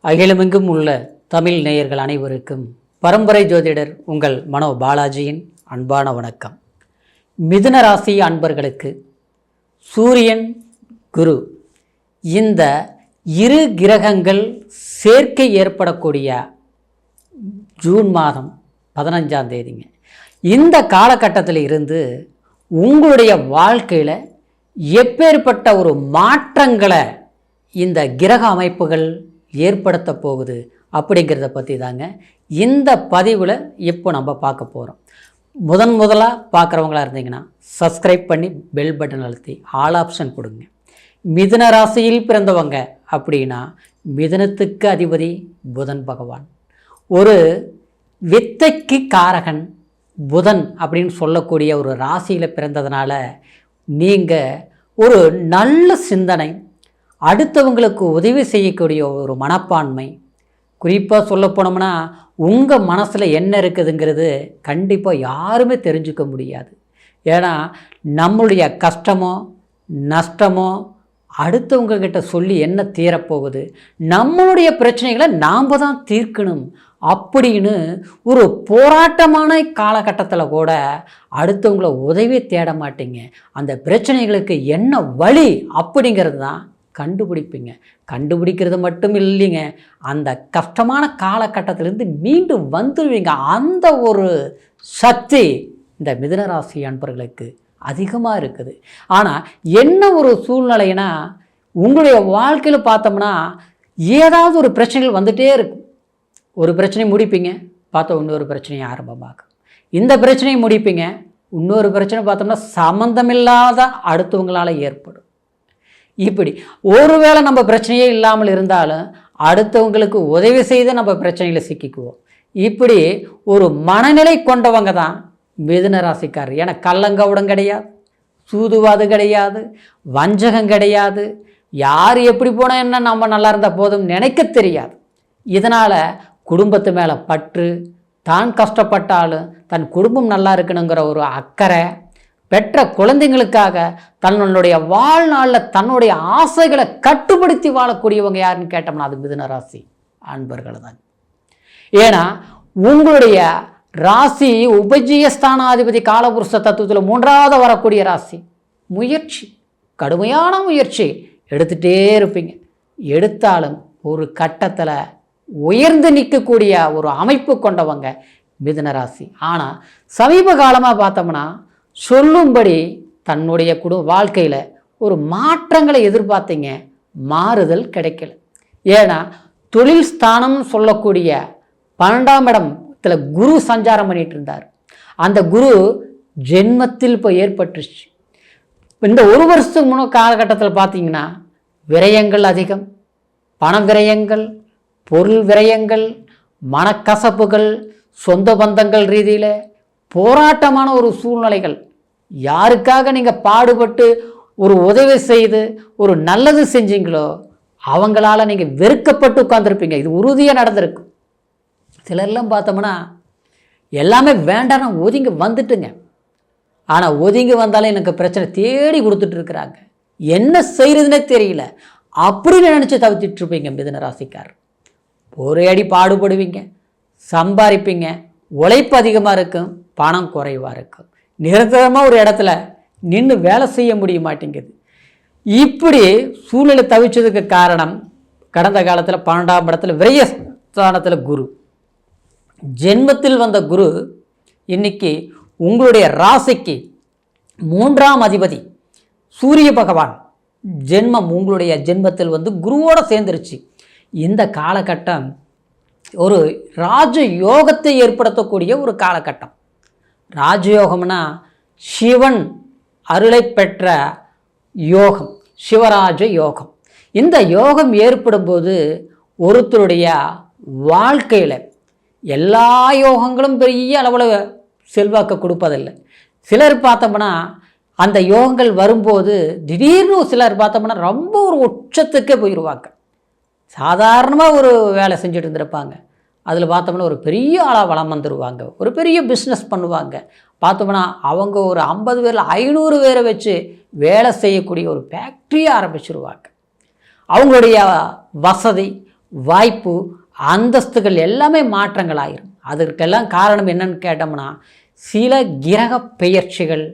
அகிலமெங்கும் உள்ள தமிழ் நேயர்கள் அனைவருக்கும் பரம்பரை ஜோதிடர் உங்கள் மனோ பாலாஜியின் அன்பான வணக்கம். மிதுன ராசி அன்பர்களுக்கு சூரியன் குரு இந்த இரு கிரகங்கள் சேர்க்கை ஏற்படக்கூடிய ஜூன் மாதம் 15ஆம் தேதிங்க. இந்த காலகட்டத்தில் இருந்து உங்களுடைய வாழ்க்கையில் எப்பேற்பட்ட ஒரு மாற்றங்களை இந்த கிரக அமைப்புகள் ஏற்படுத்த போகுது அப்படிங்கிறத பற்றி தாங்க இந்த பதிவில் இப்போ நம்ம பார்க்க போகிறோம். முதலாக பார்க்குறவங்களா இருந்தீங்கன்னா சப்ஸ்கிரைப் பண்ணி பெல் பட்டன் அழுத்தி ஆல் ஆப்ஷன் கொடுங்க. மிதுன ராசியில் பிறந்தவங்க அப்படின்னா மிதுனத்துக்கு அதிபதி புதன் பகவான், ஒரு வித்தைக்கு காரகன் புதன் அப்படின்னு சொல்லக்கூடிய ஒரு ராசியில் பிறந்ததுனால நீங்கள் ஒரு நல்ல சிந்தனை, அடுத்தவங்களுக்கு உதவி செய்யக்கூடிய ஒரு மனப்பான்மை, குறிப்பாக சொல்ல போனோம்னா உங்கள் மனசில் என்ன இருக்குதுங்கிறது கண்டிப்பாக யாருமே தெரிஞ்சுக்க முடியாது. ஏன்னா நம்மளுடைய கஷ்டமோ நஷ்டமோ அடுத்தவங்கக்கிட்ட சொல்லி என்ன தீரப்போகுது, நம்மளுடைய பிரச்சனைகளை நாம் தான் தீர்க்கணும் அப்படின்னு ஒரு போராட்டமான காலகட்டத்தில் கூட அடுத்தவங்கள உதவி தேட மாட்டீங்க. அந்த பிரச்சனைகளுக்கு என்ன வழி அப்படிங்கிறது தான் கண்டுபிடிப்பீங்க. கண்டுபிடிக்கிறது மட்டும் இல்லைங்க, அந்த கஷ்டமான காலகட்டத்திலேருந்து மீண்டும் வந்துடுவீங்க. அந்த ஒரு சக்தி இந்த மிதுனராசி அன்பர்களுக்கு அதிகமாக இருக்குது. ஆனால் என்ன ஒரு சூழ்நிலைனா, உங்களுடைய வாழ்க்கையில் பார்த்தோம்னா ஏதாவது ஒரு பிரச்சனைகள் வந்துகிட்டே இருக்கும். ஒரு பிரச்சனை முடிப்பீங்க, பார்த்தா இன்னொரு பிரச்சனையை ஆரம்பமாகும். இந்த பிரச்சனையை முடிப்பீங்க, இன்னொரு பிரச்சனை பார்த்தோம்னா சம்மந்தமில்லாத அடுத்தவங்களால் ஏற்படும். இப்படி ஒருவேளை நம்ம பிரச்சனையே இல்லாமல் இருந்தாலும் அடுத்தவங்களுக்கு உதவி செய்து நம்ம பிரச்சனையில் சிக்கிக்குவோம். இப்படி ஒரு மனநிலை கொண்டவங்க தான் மிதுன ராசிக்காரர். ஏன்னா கள்ளங்கவுடம் கிடையாது, சூதுவாது கிடையாது, வஞ்சகம் கிடையாது, யார் எப்படி போனால் என்ன, நம்ம நல்லா இருந்தால் போதும் நினைக்க தெரியாது. இதனால் குடும்பத்து மேலே பற்று, தான் கஷ்டப்பட்டாலும் தன் குடும்பம் நல்லா இருக்கணுங்கிற ஒரு அக்கறை, பெற்ற குழந்தைங்களுக்காக தன்னுடைய வாழ்நாளில் தன்னுடைய ஆசைகளை கட்டுப்படுத்தி வாழக்கூடியவங்க யாருன்னு கேட்டோம்னா அது மிதுன ராசி அன்பர்கள் தான். ஏன்னா உங்களுடைய ராசி உபஜயஸ்தானாதிபதி காலபுருஷ தத்துவத்தில் 3ஆவது வரக்கூடிய ராசி. முயற்சி, கடுமையான முயற்சி எடுத்துகிட்டே இருப்பீங்க. எடுத்தாலும் ஒரு கட்டத்தில் உயர்ந்து நிற்கக்கூடிய ஒரு அமைப்பு கொண்டவங்க மிதுன ராசி. ஆனால் சமீப காலமாக பார்த்தோம்னா சொல்லும்படி தன்னுடைய வாழ்க்கையில் ஒரு மாற்றங்களை எதிர்பார்த்தீங்க, மாறுதல் கிடைக்கல. ஏன்னா தொழில் ஸ்தானம் சொல்லக்கூடிய 12ஆம் இடத்துல குரு சஞ்சாரம் பண்ணிட்டு இருந்தார். அந்த குரு ஜென்மத்தில் இப்போ ஏற்பட்டுருச்சு. இந்த ஒரு வருஷத்துக்கு முன்ன காலகட்டத்தில் பார்த்தீங்கன்னா விரயங்கள் அதிகம், பண விரயங்கள், பொருள் விரயங்கள், மனக்கசப்புகள், சொந்த பந்தங்கள் ரீதியில் போராட்டமான ஒரு சூழ்நிலைகள். யாருக்காக நீங்கள் பாடுபட்டு ஒரு உதவி செய்து ஒரு நல்லது செஞ்சீங்களோ அவங்களால நீங்கள் வெறுக்கப்பட்டு உட்காந்துருப்பீங்க. இது உறுதியாக நடந்திருக்கு. சிலர்லாம் பார்த்தோம்னா எல்லாமே வேண்டாம் ஒதுங்கி வந்துட்டுங்க. ஆனால் ஒதுங்கி வந்தாலும் எனக்கு பிரச்சனை தேடி கொடுத்துட்ருக்குறாங்க, என்ன செய்கிறதுனே தெரியல அப்படின்னு நினச்சி தவிர்த்துட்ருப்பீங்க மிதுன ராசிக்கார். ஒரே அடி பாடுபடுவீங்க, சம்பாதிப்பீங்க, உழைப்பு அதிகமாக இருக்கும், பணம் குறைவாக இருக்கும், நிரந்தரமாக ஒரு இடத்துல நின்று வேலை செய்ய முடிய மாட்டேங்குது. இப்படி சூழ்நிலை தவிச்சதுக்கு காரணம் கடந்த காலத்தில் 12ஆம் இடத்துல விரயஸ்தானத்தில் குரு, ஜென்மத்தில் வந்த குரு இன்னைக்கு உங்களுடைய ராசிக்கு 3ஆம் அதிபதி சூரிய பகவான் ஜென்மம் உங்களுடைய ஜென்மத்தில் வந்து குருவோடு சேர்ந்துருச்சு. இந்த காலகட்டம் ஒரு ராஜ யோகத்தை ஏற்படுத்தக்கூடிய ஒரு காலகட்டம். ராஜயோகம்னா சிவன் அருளை பெற்ற யோகம், சிவராஜ யோகம். இந்த யோகம் ஏற்படும்போது ஒருத்தருடைய வாழ்க்கையில் எல்லா யோகங்களும் பெரிய அளவில் செல்வாக்கு கொடுப்பதில்லை. சிலர் பார்த்தோம்னா அந்த யோகங்கள் வரும்போது திடீர்னு சிலர் பார்த்தோம்னா ரொம்ப ஒரு உச்சத்துக்கே போயிடுவாங்க. சாதாரணமாக ஒரு வேலை செஞ்சுட்டு இருந்திருப்பாங்க, அதில் பார்த்தோம்னா ஒரு பெரிய ஆளாக வளம் வந்துடுவாங்க, ஒரு பெரிய பிஸ்னஸ் பண்ணுவாங்க. பார்த்தோம்னா அவங்க ஒரு 50 பேரில் 500 பேரை வச்சு வேலை செய்யக்கூடிய ஒரு ஃபேக்ட்ரியை ஆரம்பிச்சிருவாங்க. அவங்களுடைய வசதி, வாய்ப்பு, அந்தஸ்துகள் எல்லாமே மாற்றங்கள் ஆயிரும். அதற்கெல்லாம் காரணம் என்னன்னு கேட்டோம்னா, சில கிரக பெயர்ச்சிகள்,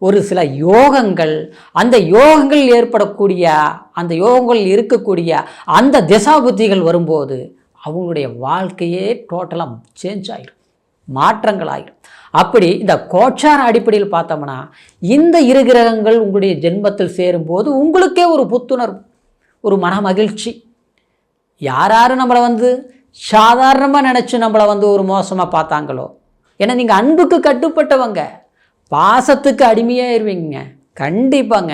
ஒரு சில யோகங்கள், அந்த யோகங்கள் ஏற்படக்கூடிய, அந்த யோகங்கள் இருக்கக்கூடிய அந்த திசா புத்திகள் வரும்போது அவங்களுடைய வாழ்க்கையே டோட்டலாக சேஞ்ச் ஆகிடும், மாற்றங்கள் ஆகிடும். அப்படி இந்த கோச்சார அடிப்படையில் பார்த்தோம்னா, இந்த இரு கிரகங்கள் உங்களுடைய ஜென்மத்தில் சேரும்போது உங்களுக்கே ஒரு புத்துணர்வு, ஒரு மன மகிழ்ச்சி. யார் நம்மளை சாதாரணமாக நினச்சி நம்மளை ஒரு மோசமாக பார்த்தாங்களோ, ஏன்னா நீங்கள் அன்புக்கு கட்டுப்பட்டவங்க, பாசத்துக்கு அடிமையாயிருவீங்க கண்டிப்பாங்க.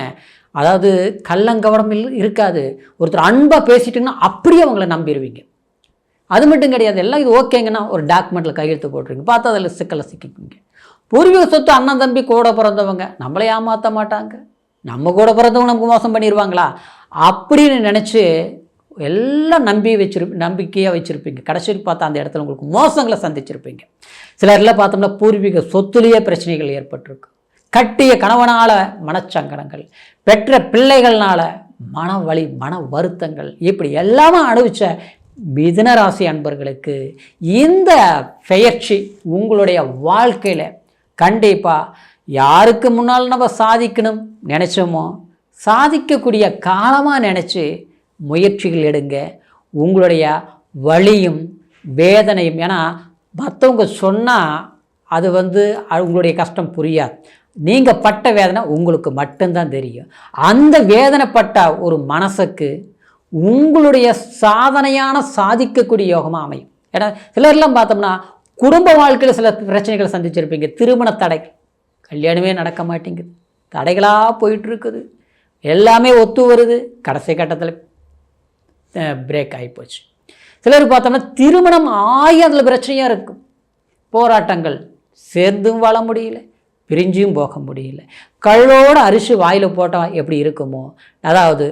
அதாவது கள்ளங்கவடம் இருக்காது. ஒருத்தர் அன்பாக பேசிட்டிங்கன்னா அப்படியே அவங்கள நம்பிடுவீங்க. அது மட்டும் கிடையாது, எல்லாம் இது ஓகேங்கன்னா ஒரு டாக்குமெண்ட்டில் கையெழுத்து போட்டுருவீங்க, பார்த்தா அதில் சிக்கலை சிக்கிக்குங்க. பூர்வீக சொத்து அண்ணன் தம்பி கூட பிறந்தவங்க நம்மளை ஏமாற்ற மாட்டாங்க, நம்ம கூட பிறந்தவங்க நமக்கு மோசம் பண்ணிடுவாங்களா அப்படின்னு நினச்சி எல்லாம் நம்பிக்கையாக வச்சுருப்பீங்க. கடைசிக்கு பார்த்தா அந்த இடத்துல உங்களுக்கு மோசங்களை சந்திச்சிருப்பீங்க. சிலரில் பார்த்தோம்னா பூர்வீக சொத்துலேயே பிரச்சனைகள் ஏற்பட்டிருக்கு. கட்டிய கணவனால் மனச்சங்கடங்கள், பெற்ற பிள்ளைகள்னால மன வலி, மன வருத்தங்கள், இப்படி எல்லாமே அனுபவித்த மிதுன ராசி அன்பர்களுக்கு இந்த பெயர்ச்சி உங்களுடைய வாழ்க்கையில் கண்டிப்பாக யாருக்கு முன்னால் நம்ம சாதிக்கணும் நினச்சோமோ சாதிக்கக்கூடிய காலமாக நினச்சி முயற்சிகள் எடுங்க. உங்களுடைய வலியும் வேதனையும், ஏன்னா மற்றவங்க சொன்னால் அது உங்களுடைய கஷ்டம் புரியாது, நீங்கள் பட்ட வேதனை உங்களுக்கு மட்டும்தான் தெரியும். அந்த வேதனைப்பட்ட ஒரு மனசுக்கு உங்களுடைய சாதனையான சாதிக்கக்கூடிய யோகமாக அமையும். ஏன்னா சிலர்லாம் பார்த்தோம்னா குடும்ப வாழ்க்கையில் சில பிரச்சனைகளை சந்திச்சிருப்பீங்க. திருமண தடை, கல்யாணமே நடக்க மாட்டேங்குது, தடைகளாக போயிட்டுருக்குது, எல்லாமே ஒத்து வருது, கடைசி கட்டத்தில் பிரேக் ஆகிப்போச்சு. சிலர் பார்த்தோம்னா திருமணம் ஆகி அதில் பிரச்சனையாக இருக்கும், போராட்டங்கள், சேர்ந்தும் வாழ முடியல, பிரிஞ்சியும் போக முடியல. கள்ளோட அரிசி வாயில் போட்டால் எப்படி இருக்குமோ, அதாவது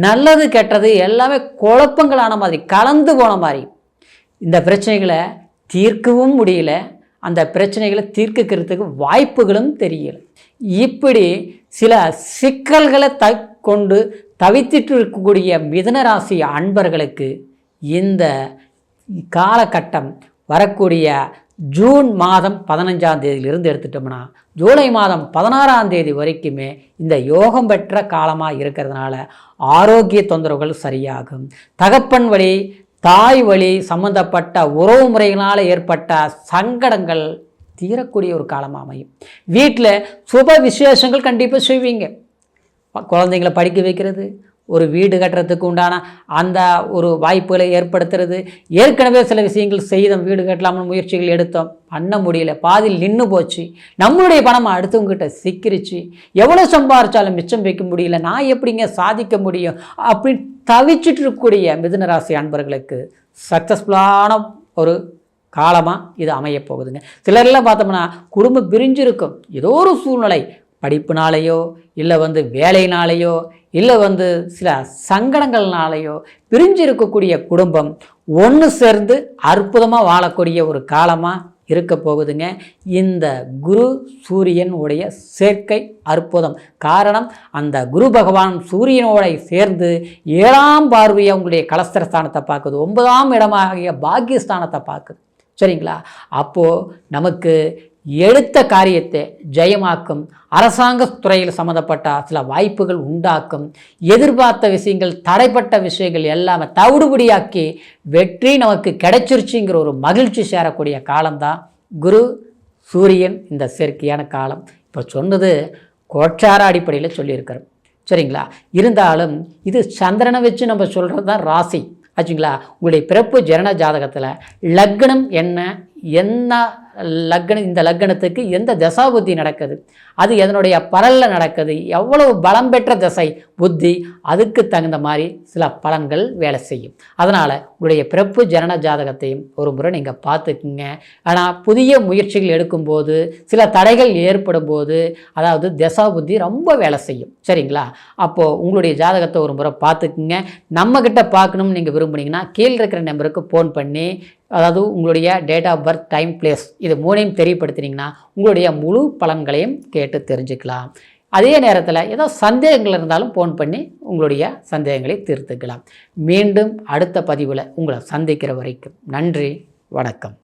நல்லது கெட்டது எல்லாமே குழப்பங்களான மாதிரி, கலந்து போன மாதிரி, இந்த பிரச்சனைகளை தீர்க்கவும் முடியல, அந்த பிரச்சனைகளை தீர்க்கிறதுக்கு வாய்ப்புகளும் தெரியல. இப்படி சில சிக்கல்களை கொண்டு தவித்திட்டு இருக்கக்கூடிய மிதுன ராசி அன்பர்களுக்கு இந்த காலகட்டம் வரக்கூடிய ஜூன் மாதம் 15ஆம் தேதியிலிருந்து எடுத்துட்டோம்னா ஜூலை மாதம் 16ஆம் தேதி வரைக்குமே இந்த யோகம் பெற்ற காலமாக இருக்கிறதுனால ஆரோக்கிய தொந்தரவுகள் சரியாகும். தகப்பன் வழி, தாய் வழி சம்பந்தப்பட்ட உறவு முறைகளால் ஏற்பட்ட சங்கடங்கள் தீரக்கூடிய ஒரு காலமாக அமையும். வீட்டில் சுப விசேஷங்கள் கண்டிப்பாக செய்வீங்க. குழந்தைங்களை படிக்க வைக்கிறது, ஒரு வீடு கட்டுறதுக்கு உண்டான அந்த ஒரு வாய்ப்புகளை ஏற்படுத்துறது. ஏற்கனவே சில விஷயங்கள் செய்தோம், வீடு கட்டலாம்னு முயற்சிகள் எடுத்தோம், பண்ண முடியல, பாதியில் நின்று போச்சு, நம்மளுடைய பணம் அடுத்தவங்ககிட்ட சிக்கிருச்சு, எவ்வளோ சம்பாரிச்சாலும் மிச்சம் வைக்க முடியல, நான் எப்படிங்க சாதிக்க முடியும் அப்படின்னு தவிச்சிட்டு இருக்கக்கூடிய மிதுன ராசி அன்பர்களுக்கு சக்ஸஸ்ஃபுல்லான ஒரு காலமாக இது அமையப்போகுதுங்க. சிலர்லாம் பார்த்தோம்னா குடும்பம் பிரிஞ்சிருக்கும், ஏதோ ஒரு சூழ்நிலை, படிப்புனாலேயோ இல்லை வேலையினாலேயோ இல்லை சில சங்கடங்கள்னாலேயோ பிரிஞ்சு இருக்கக்கூடிய குடும்பம் ஒன்று சேர்ந்து அற்புதமாக வாழக்கூடிய ஒரு காலமாக இருக்க போகுதுங்க. இந்த குரு சூரியன் உடைய சேர்க்கை அற்புதம். காரணம், அந்த குரு பகவான் சூரியனோட சேர்ந்து 7ஆம் பார்வையை உங்களுடைய கலஸ்திரஸ்தானத்தை பார்க்குது, 9ஆம் இடமாகிய பாக்கியஸ்தானத்தை பார்க்குது. சரிங்களா? அப்போது நமக்கு எடுத்த காரியத்தை ஜெயமாக்கும், அரசாங்க துறையில் சம்மந்தப்பட்ட சில வாய்ப்புகள் உண்டாக்கும், எதிர்பார்த்த விஷயங்கள், தடைப்பட்ட விஷயங்கள் எல்லாமே தவிடுபடியாக்கி வெற்றி நமக்கு கிடைச்சிருச்சுங்கிற ஒரு மகிழ்ச்சி சேரக்கூடிய காலம்தான் குரு சூரியன் இந்த சேர்க்கையான காலம். இப்போ சொன்னது கோச்சார அடிப்படையில் சொல்லியிருக்கிறோம். சரிங்களா? இருந்தாலும் இது சந்திரனை வச்சு நம்ம சொல்கிறது தான் ராசி ஆச்சுங்களா. உங்களுடைய பிறப்பு ஜனன ஜாதகத்தில் லக்னம் என்ன லக்னம், இந்த லக்னத்துக்கு எந்த தசாபுத்தி நடக்குது, அது எதனுடைய பலனில் நடக்குது, எவ்வளவு பலம் பெற்ற தசை புத்தி, அதுக்கு தகுந்த மாதிரி சில பலன்கள் வேலை செய்யும். அதனால் உங்களுடைய பிறப்பு ஜனன ஜாதகத்தையும் ஒரு முறை நீங்கள் பார்த்துக்குங்க. ஆனால் புதிய முயற்சிகள் எடுக்கும்போது சில தடைகள் ஏற்படும் போது, அதாவது தசா புத்தி ரொம்ப வேலை செய்யும். சரிங்களா? அப்போது உங்களுடைய ஜாதகத்தை ஒரு முறை பார்த்துக்குங்க. நம்மக்கிட்ட பார்க்கணும்னு நீங்கள் விரும்புனீங்கன்னா கீழே இருக்கிற நம்பருக்கு ஃபோன் பண்ணி, அதாவது உங்களுடைய date of birth, time, place, இது மூணையும் தெரியப்படுத்தினீங்கன்னா உங்களுடைய முழு பலன்களையும் கேட்டு தெரிஞ்சுக்கலாம். அதே நேரத்தில் ஏதோ சந்தேகங்கள் இருந்தாலும் ஃபோன் பண்ணி உங்களுடைய சந்தேகங்களை தீர்த்துக்கலாம். மீண்டும் அடுத்த பதிவில் உங்களை சந்திக்கிற வரைக்கும் நன்றி, வணக்கம்.